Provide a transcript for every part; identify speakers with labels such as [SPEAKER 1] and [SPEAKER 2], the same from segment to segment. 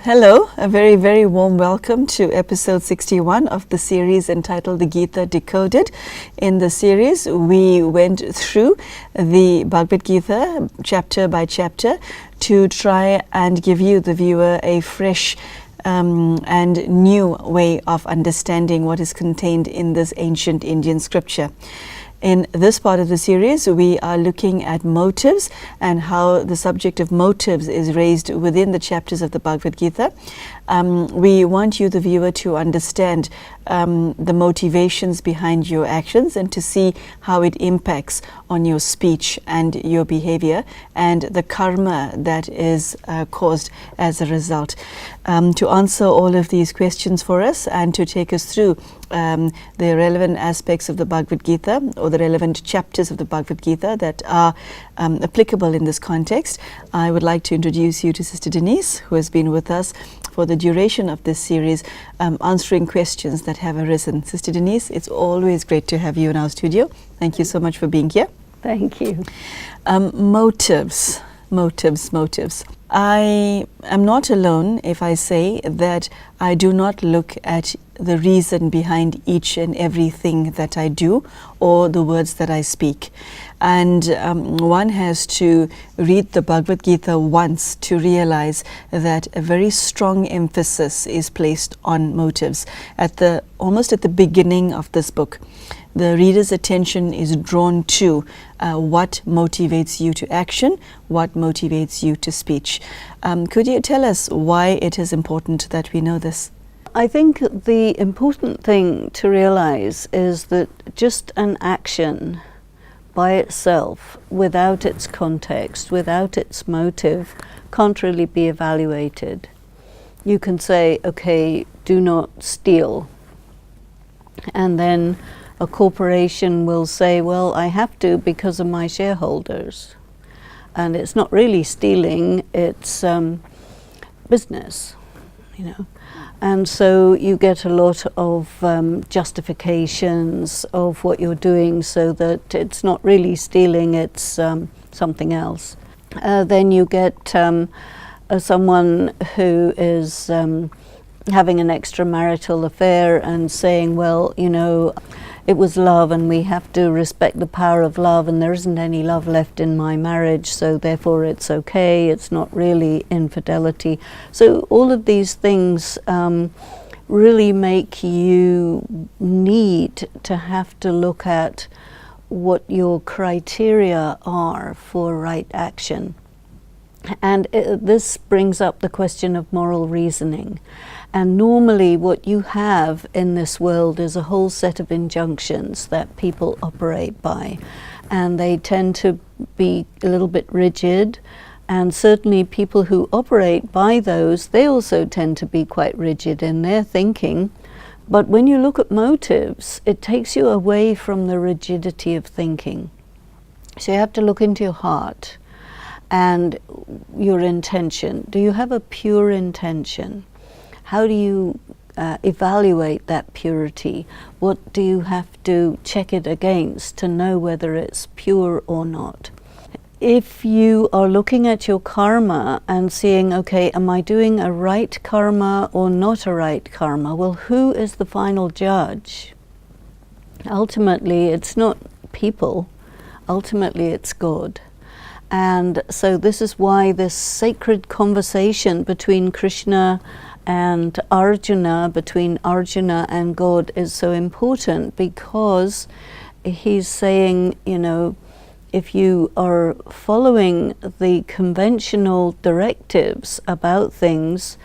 [SPEAKER 1] Hello, a very, very warm welcome to episode 61 of the series entitled The Gita Decoded. In the series, we went through the Bhagavad Gita chapter by chapter to try and give you, the viewer, a fresh and new way of understanding what is contained in this ancient Indian scripture. In this part of the series, we are looking at motives and how the subject of motives is raised within the chapters of the Bhagavad Gita. We want you, the viewer, to understand the motivations behind your actions and to see how it impacts on your speech and your behavior and the karma that is caused as a result. To answer all of these questions for us and to take us through the relevant aspects of the Bhagavad Gita or the relevant chapters of the Bhagavad Gita that are applicable in this context, I would like to introduce you to Sister Denise, who has been with us for the duration of this series, answering questions that have arisen. Sister Denise, it's always great to have you in our studio. Thank you so much for being here.
[SPEAKER 2] Thank you.
[SPEAKER 1] Motives. I am not alone if I say that I do not look at the reason behind each and everything that I do or the words that I speak. And one has to read the Bhagavad Gita once to realize that a very strong emphasis is placed on motives. Almost at the beginning of this book, the reader's attention is drawn to what motivates you to action, what motivates you to speech. Could you tell us why it is important that we know this?
[SPEAKER 2] I think the important thing to realize is that just an action by itself, without its context, without its motive, can't really be evaluated. You can say, okay, do not steal. And then a corporation will say, well, I have to because of my shareholders. And it's not really stealing, it's business, you know. And so you get a lot of justifications of what you're doing so that it's not really stealing, it's something else. Then you get someone who is having an extramarital affair and saying, well, you know, it was love and we have to respect the power of love and there isn't any love left in my marriage, so therefore it's okay, it's not really infidelity. So all of these things really make you need to have to look at what your criteria are for right action. And this brings up the question of moral reasoning. And normally what you have in this world is a whole set of injunctions that people operate by. And they tend to be a little bit rigid. And certainly people who operate by those, they also tend to be quite rigid in their thinking. But when you look at motives, it takes you away from the rigidity of thinking. So you have to look into your heart and your intention. Do you have a pure intention? How do you evaluate that purity? What do you have to check it against to know whether it's pure or not? If you are looking at your karma and seeing, okay, am I doing a right karma or not a right karma? Well, who is the final judge? Ultimately, it's not people. Ultimately, it's God. And so this is why this sacred conversation between Krishna and Arjuna, between Arjuna and God, is so important, because he's saying, you know, if you are following the conventional directives about things,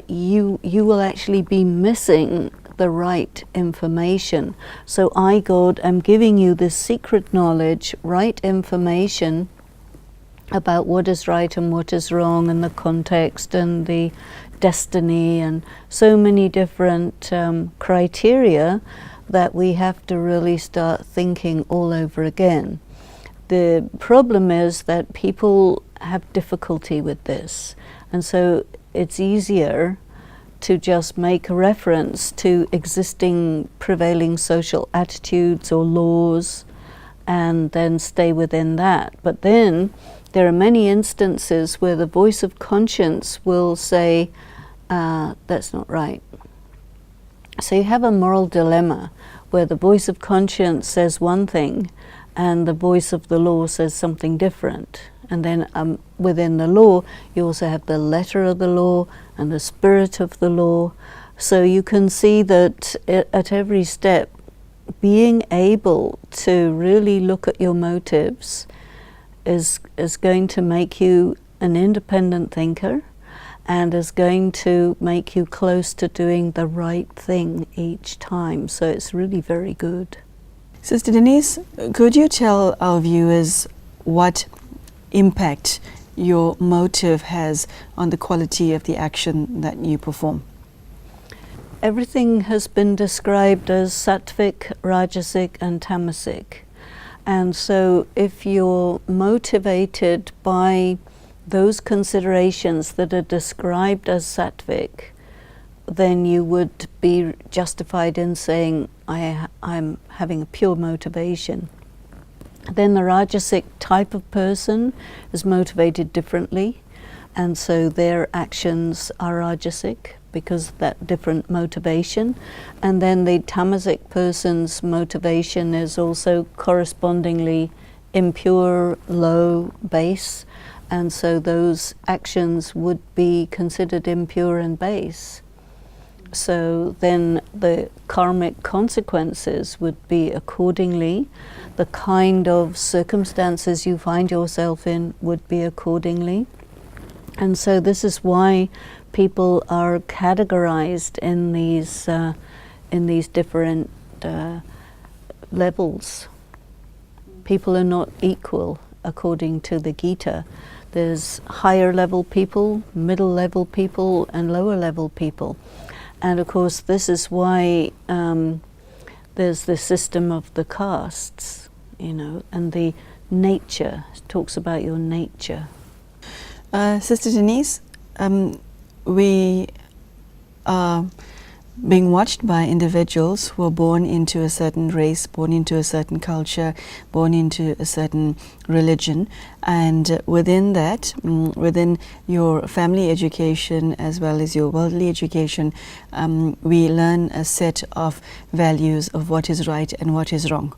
[SPEAKER 2] you will actually be missing the right information. So I, God, am giving you this secret knowledge, right information about what is right and what is wrong, and the context and the destiny, and so many different criteria that we have to really start thinking all over again. The problem is that people have difficulty with this, and so it's easier to just make a reference to existing prevailing social attitudes or laws and then stay within that. But then there are many instances where the voice of conscience will say, that's not right. So you have a moral dilemma where the voice of conscience says one thing and the voice of the law says something different. And then within the law, you also have the letter of the law and the spirit of the law. So you can see that at every step, being able to really look at your motives is going to make you an independent thinker, and is going to make you close to doing the right thing each time. So it's really very good.
[SPEAKER 1] Sister Denise, could you tell our viewers what impact your motive has on the quality of the action that you perform?
[SPEAKER 2] Everything has been described as sattvic, rajasic and tamasic. And so if you're motivated by those considerations that are described as sattvic, then you would be justified in saying, I'm having a pure motivation. Then the rajasic type of person is motivated differently, and so their actions are rajasic because of that different motivation. And then the tamasic person's motivation is also correspondingly impure, low, base, and so those actions would be considered impure and base. So then the karmic consequences would be accordingly. The kind of circumstances you find yourself in would be accordingly. And so this is why people are categorized in these different levels. People are not equal according to the Gita. There's higher level people, middle level people, and lower level people. And of course, this is why there's the system of the castes, and the nature. It talks about your nature.
[SPEAKER 1] Sister Denise, we are being watched by individuals who are born into a certain race, born into a certain culture, born into a certain religion, and within that, within your family education as well as your worldly education, we learn a set of values of what is right and what is wrong,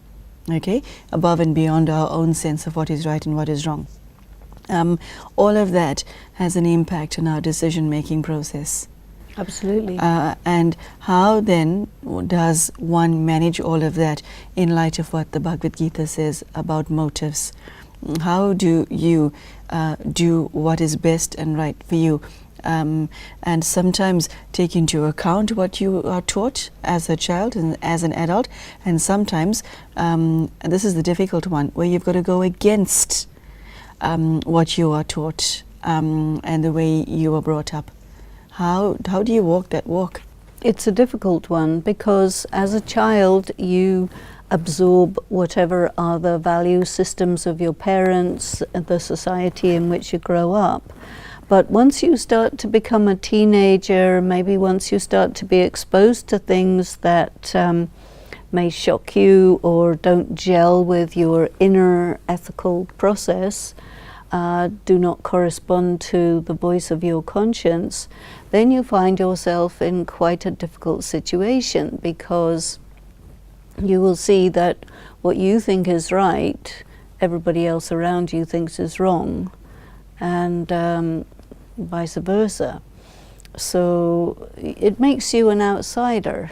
[SPEAKER 1] okay, above and beyond our own sense of what is right and what is wrong. All of that has an impact on our decision-making process.
[SPEAKER 2] Absolutely.
[SPEAKER 1] And how then does one manage all of that in light of what the Bhagavad Gita says about motives? How do you do what is best and right for you? And sometimes take into account what you are taught as a child and as an adult, and sometimes, and this is the difficult one, where you've got to go against what you are taught and the way you were brought up. How do you walk that walk?
[SPEAKER 2] It's a difficult one because as a child you absorb whatever are the value systems of your parents and the society in which you grow up. But once you start to become a teenager, maybe once you start to be exposed to things that may shock you or don't gel with your inner ethical process, do not correspond to the voice of your conscience, then you find yourself in quite a difficult situation, because you will see that what you think is right, everybody else around you thinks is wrong, and vice versa. So it makes you an outsider.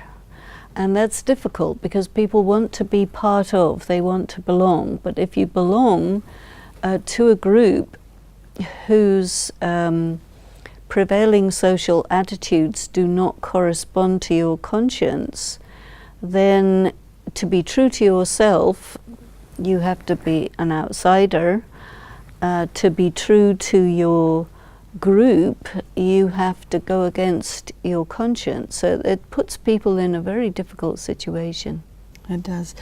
[SPEAKER 2] And that's difficult because people want to be part of, they want to belong. But if you belong to a group whose prevailing social attitudes do not correspond to your conscience, then to be true to yourself, you have to be an outsider. To be true to your group, you have to go against your conscience. So it puts people in a very difficult situation.
[SPEAKER 1] It does.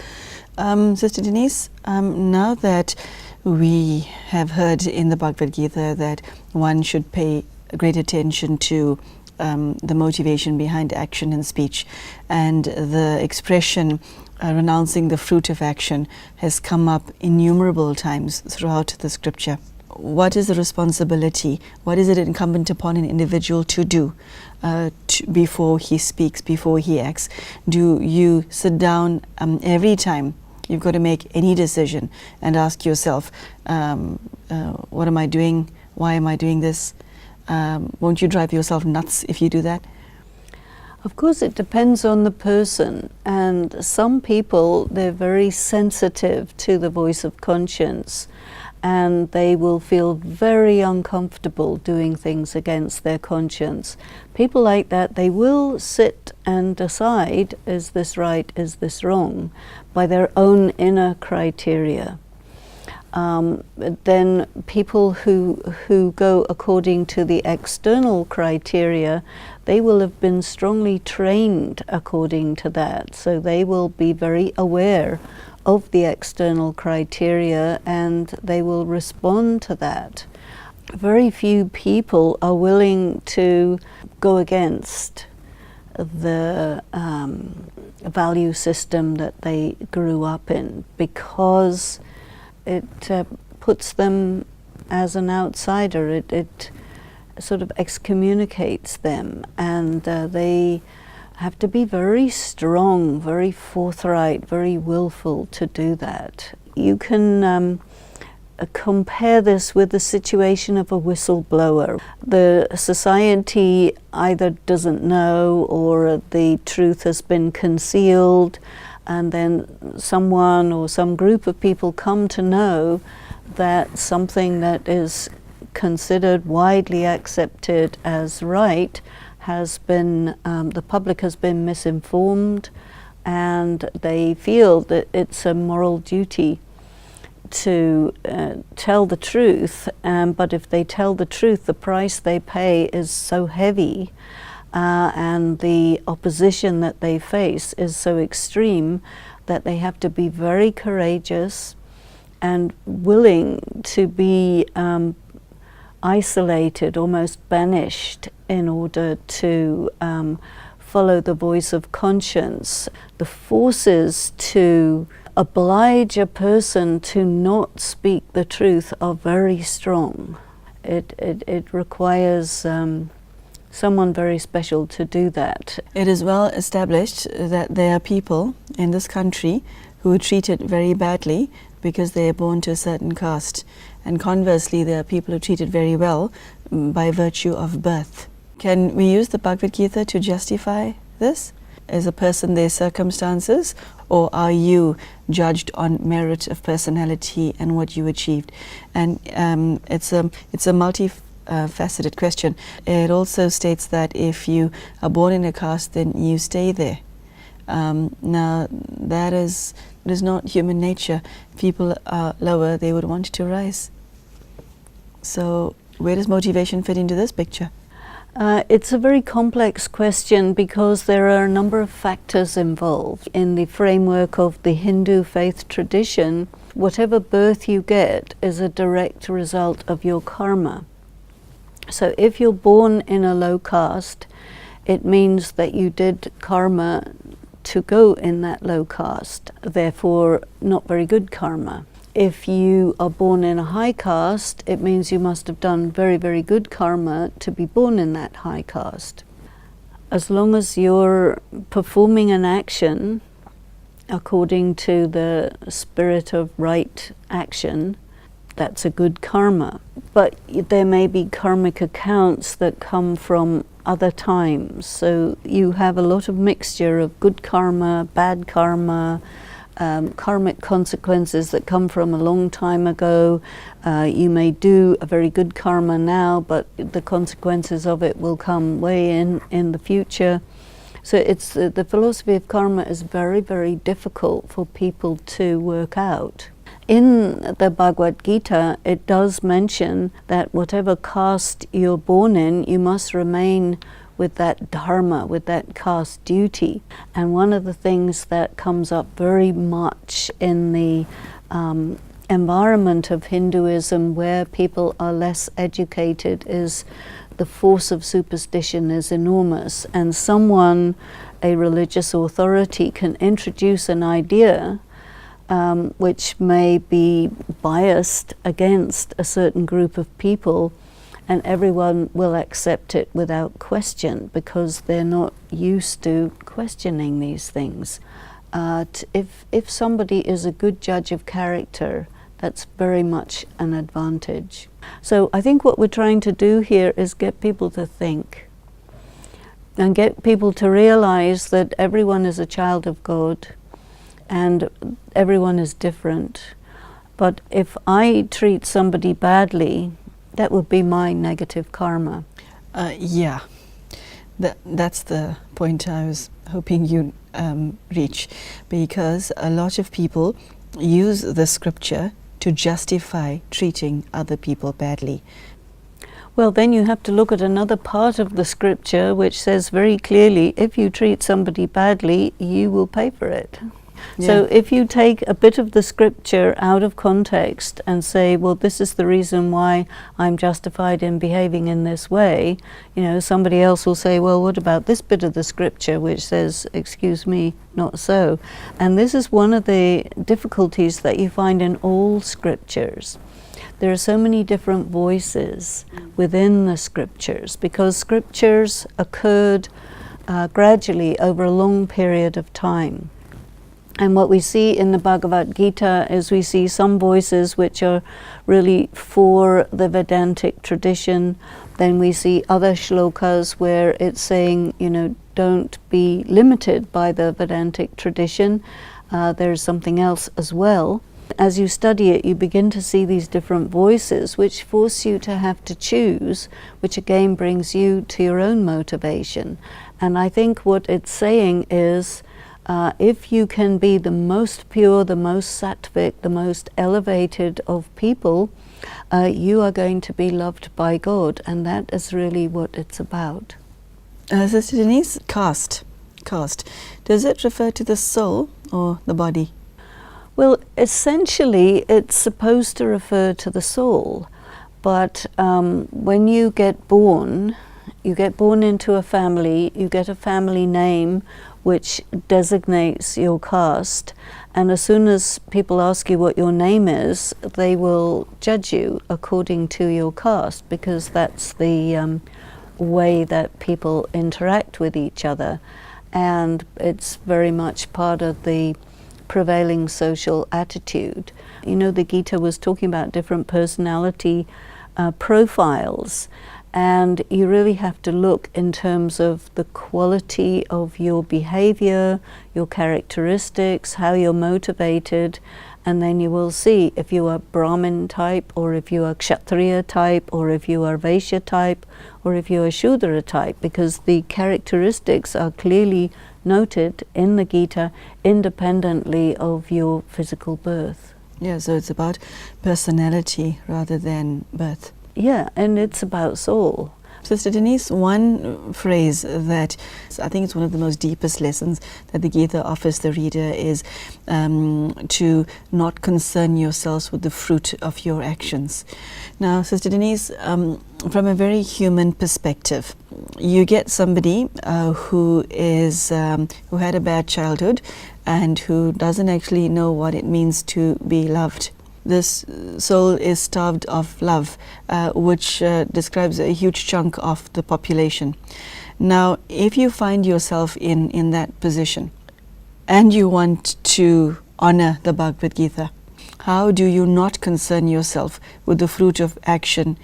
[SPEAKER 1] Sister Denise, now that we have heard in the Bhagavad Gita that one should pay great attention to the motivation behind action and speech, and the expression renouncing the fruit of action has come up innumerable times throughout the scripture. what is the responsibility? What is it incumbent upon an individual to do before he speaks, before he acts? Do you sit down every time you've got to make any decision and ask yourself, what am I doing? Why am I doing this? Won't you drive yourself nuts if you do that?
[SPEAKER 2] Of course, it depends on the person, and some people, they're very sensitive to the voice of conscience, and they will feel very uncomfortable doing things against their conscience. People like that, they will sit and decide, is this right, is this wrong, by their own inner criteria. Then people who go according to the external criteria, they will have been strongly trained according to that. So they will be very aware of the external criteria and they will respond to that. Very few people are willing to go against the value system that they grew up in, because it puts them as an outsider. It sort of excommunicates them, and they have to be very strong, very forthright, very willful to do that. You can compare this with the situation of a whistleblower. The society either doesn't know, or the truth has been concealed, and then someone or some group of people come to know that something that is considered widely accepted as right has been, the public has been misinformed, and they feel that it's a moral duty to tell the truth, but if they tell the truth, the price they pay is so heavy, and the opposition that they face is so extreme that they have to be very courageous and willing to be isolated, almost banished, in order to follow the voice of conscience. The forces to oblige a person to not speak the truth are very strong. It requires someone very special to do that.
[SPEAKER 1] It is well established that there are people in this country who are treated very badly because they are born to a certain caste, and conversely there are people who are treated very well by virtue of birth. Can we use the Bhagavad Gita to justify this? Is a person their circumstances, or are you judged on merit of personality and what you achieved? And it's a multi-faceted question. It also states that if you are born in a caste, then you stay there. Now that is not human nature. If people are lower, they would want to rise. So where does motivation fit into this picture?
[SPEAKER 2] It's a very complex question because there are a number of factors involved. In the framework of the Hindu faith tradition, whatever birth you get is a direct result of your karma. So if you're born in a low caste, it means that you did karma to go in that low caste, therefore not very good karma. If you are born in a high caste, it means you must have done very, very good karma to be born in that high caste. As long as you're performing an action according to the spirit of right action, that's a good karma. But there may be karmic accounts that come from other times. So you have a lot of mixture of good karma, bad karma, karmic consequences that come from a long time ago. You may do a very good karma now, but the consequences of it will come way in the future. So it's the philosophy of karma is very, very difficult for people to work out. In the Bhagavad Gita, it does mention that whatever caste you're born in, you must remain with that dharma, with that caste duty. And one of the things that comes up very much in the environment of Hinduism where people are less educated is the force of superstition is enormous. And someone, a religious authority, can introduce an idea which may be biased against a certain group of people, and everyone will accept it without question because they're not used to questioning these things. If somebody is a good judge of character, that's very much an advantage. So I think what we're trying to do here is get people to think and get people to realize that everyone is a child of God and everyone is different. But if I treat somebody badly, that would be my negative karma.
[SPEAKER 1] Yeah, that's the point I was hoping you'd reach, because a lot of people use the scripture to justify treating other people badly.
[SPEAKER 2] Well, then you have to look at another part of the scripture which says very clearly, if you treat somebody badly, you will pay for it. Yeah. So if you take a bit of the scripture out of context and say, well, this is the reason why I'm justified in behaving in this way, somebody else will say, well, what about this bit of the scripture which says, excuse me, not so? And this is one of the difficulties that you find in all scriptures. There are so many different voices within the scriptures because scriptures occurred gradually over a long period of time. And what we see in the Bhagavad Gita is we see some voices which are really for the Vedantic tradition. Then we see other shlokas where it's saying, don't be limited by the Vedantic tradition. There's something else as well. As you study it, you begin to see these different voices which force you to have to choose, which again brings you to your own motivation. And I think what it's saying is, if you can be the most pure, the most sattvic, the most elevated of people, you are going to be loved by God, and that is really what it's about.
[SPEAKER 1] Sister Denise, caste. Does it refer to the soul or the body?
[SPEAKER 2] Well, essentially it's supposed to refer to the soul, but when you get born into a family, you get a family name which designates your caste, and as soon as people ask you what your name is, they will judge you according to your caste, because that's the way that people interact with each other, and it's very much part of the prevailing social attitude. The Gita was talking about different personality profiles, and you really have to look in terms of the quality of your behavior, your characteristics, how you're motivated, and then you will see if you are Brahmin type, or if you are Kshatriya type, or if you are Vaishya type, or if you are Shudra type, because the characteristics are clearly noted in the Gita independently of your physical birth.
[SPEAKER 1] Yeah, so it's about personality rather than birth.
[SPEAKER 2] Yeah, and it's about soul.
[SPEAKER 1] Sister Denise, one phrase that I think is one of the most deepest lessons that the Gita offers the reader is to not concern yourselves with the fruit of your actions. Now, Sister Denise, from a very human perspective, you get somebody who had a bad childhood and who doesn't actually know what it means to be loved. This soul is starved of love, which describes a huge chunk of the population. Now, if you find yourself in that position and you want to honor the Bhagavad Gita, how do you not concern yourself with the fruit of action?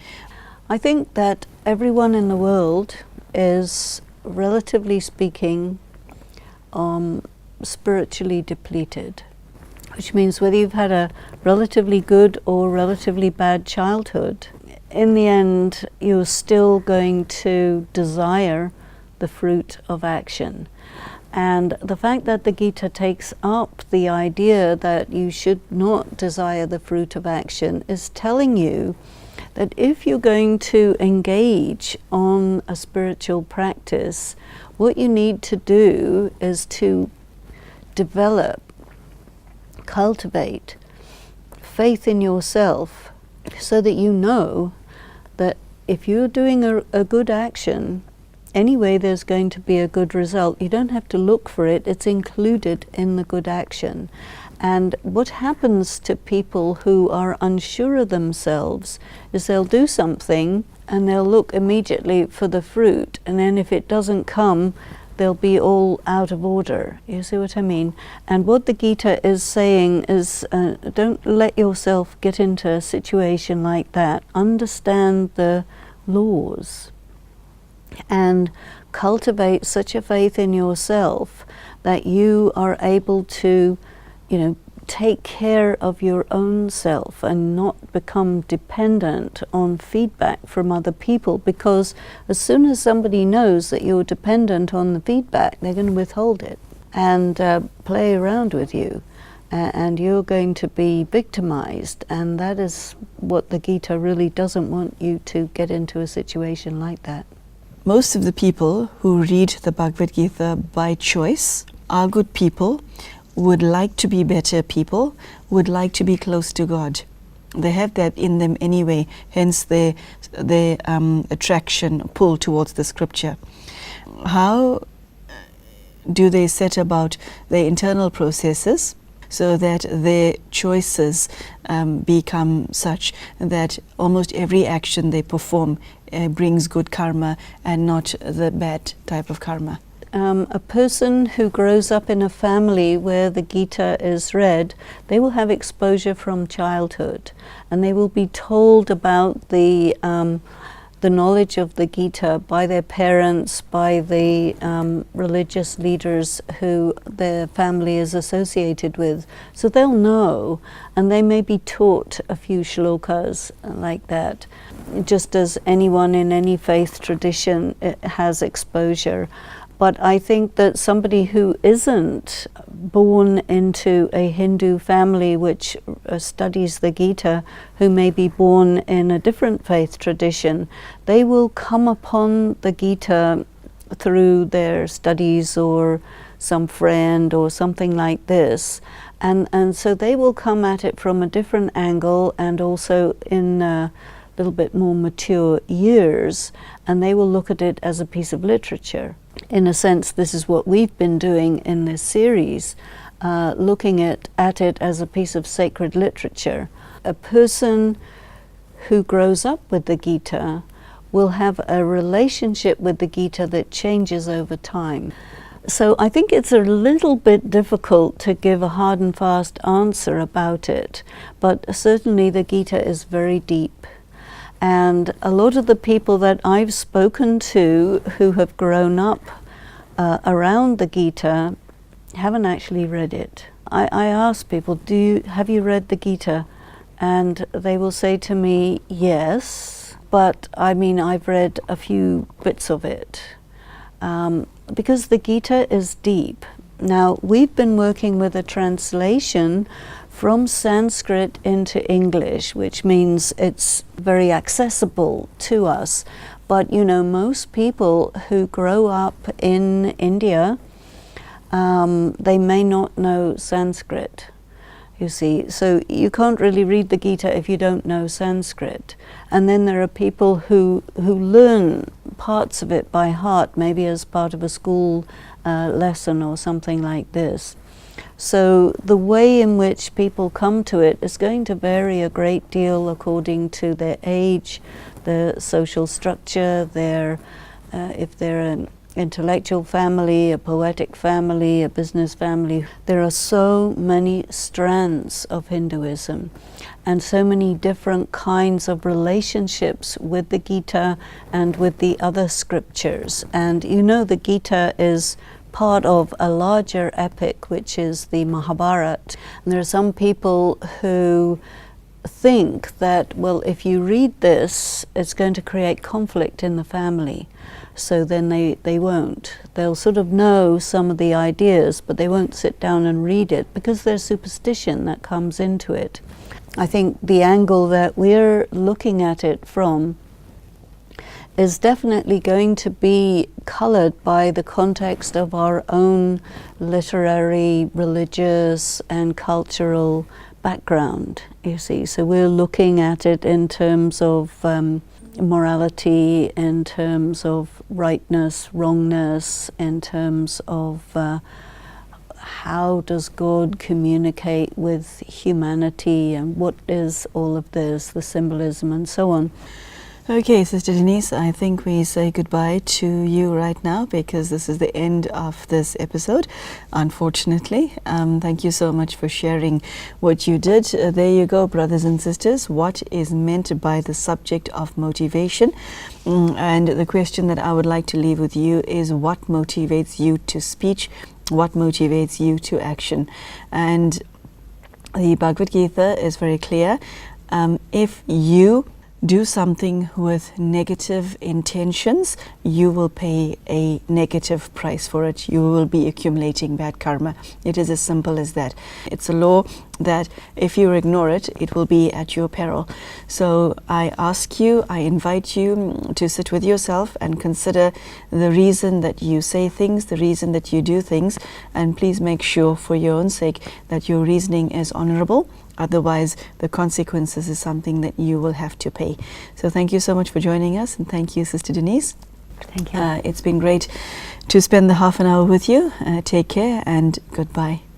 [SPEAKER 2] I think that everyone in the world is, relatively speaking, spiritually depleted. Which means whether you've had a relatively good or relatively bad childhood, in the end you're still going to desire the fruit of action. And the fact that the Gita takes up the idea that you should not desire the fruit of action is telling you that if you're going to engage on a spiritual practice, what you need to do is to develop, cultivate faith in yourself, so that you know that if you're doing a good action, anyway there's going to be a good result. You don't have to look for it, it's included in the good action. And what happens to people who are unsure of themselves is they'll do something and they'll look immediately for the fruit, and then if it doesn't come, they'll be all out of order. You see what I mean? And what the Gita is saying is, don't let yourself get into a situation like that. Understand the laws and cultivate such a faith in yourself that you are able to, take care of your own self and not become dependent on feedback from other people, because as soon as somebody knows that you're dependent on the feedback, they're going to withhold it and play around with you, and you're going to be victimized, and that is what the Gita really doesn't want you to get into a situation like that.
[SPEAKER 1] Most of the people who read the Bhagavad Gita by choice are good people, would like to be better people, would like to be close to God. They have that in them anyway, hence their attraction, pull towards the scripture. How do they set about their internal processes so that their choices become such that almost every action they perform brings good karma and not the bad type of karma?
[SPEAKER 2] A person who grows up in a family where the Gita is read, they will have exposure from childhood, and they will be told about the knowledge of the Gita by their parents, by the religious leaders who their family is associated with. So they'll know, and they may be taught a few shlokas like that, just as anyone in any faith tradition has exposure. But I think that somebody who isn't born into a Hindu family which studies the Gita, who may be born in a different faith tradition, they will come upon the Gita through their studies or some friend or something like this. And so they will come at it from a different angle, and also in a little bit more mature years, and they will look at it as a piece of literature. In a sense, this is what we've been doing in this series, looking at it as a piece of sacred literature. A person who grows up with the Gita will have a relationship with the Gita that changes over time. So I think it's a little bit difficult to give a hard and fast answer about it, but certainly the Gita is very deep. And a lot of the people that I've spoken to who have grown up around the Gita haven't actually read it. I ask people, have you read the Gita? And they will say to me, yes, but I've read a few bits of it. Because the Gita is deep. Now, we've been working with a translation from Sanskrit into English, which means it's very accessible to us. But most people who grow up in India, they may not know Sanskrit, you see. So you can't really read the Gita if you don't know Sanskrit. And then there are people who learn parts of it by heart, maybe as part of a school lesson or something like this. So the way in which people come to it is going to vary a great deal according to their age, their social structure, if they're an intellectual family, a poetic family, a business family. There are so many strands of Hinduism and so many different kinds of relationships with the Gita and with the other scriptures. And the Gita is part of a larger epic, which is the Mahabharata. And there are some people who think that, well, if you read this, it's going to create conflict in the family. So then they won't. They'll sort of know some of the ideas, but they won't sit down and read it because there's superstition that comes into it. I think the angle that we're looking at it from is definitely going to be colored by the context of our own literary, religious, and cultural background, you see. So we're looking at it in terms of morality, in terms of rightness, wrongness, in terms of how does God communicate with humanity, and what is all of this, the symbolism and so on.
[SPEAKER 1] Okay, Sister Denise, I think we say goodbye to you right now because this is the end of this episode, unfortunately. Thank you so much for sharing what you did. There you go, brothers and sisters, what is meant by the subject of motivation. And the question that I would like to leave with you is, what motivates you to speech? What motivates you to action? And the Bhagavad Gita is very clear. If you do something with negative intentions, you will pay a negative price for it. You will be accumulating bad karma. It is as simple as that. It's a law that if you ignore it, it will be at your peril. So I ask you, I invite you to sit with yourself and consider the reason that you say things, the reason that you do things, and please make sure for your own sake that your reasoning is honorable. Otherwise, the consequences is something that you will have to pay. So thank you so much for joining us, and thank you, Sister Denise.
[SPEAKER 2] Thank you.
[SPEAKER 1] It's been great to spend the half an hour with you. Take care and goodbye.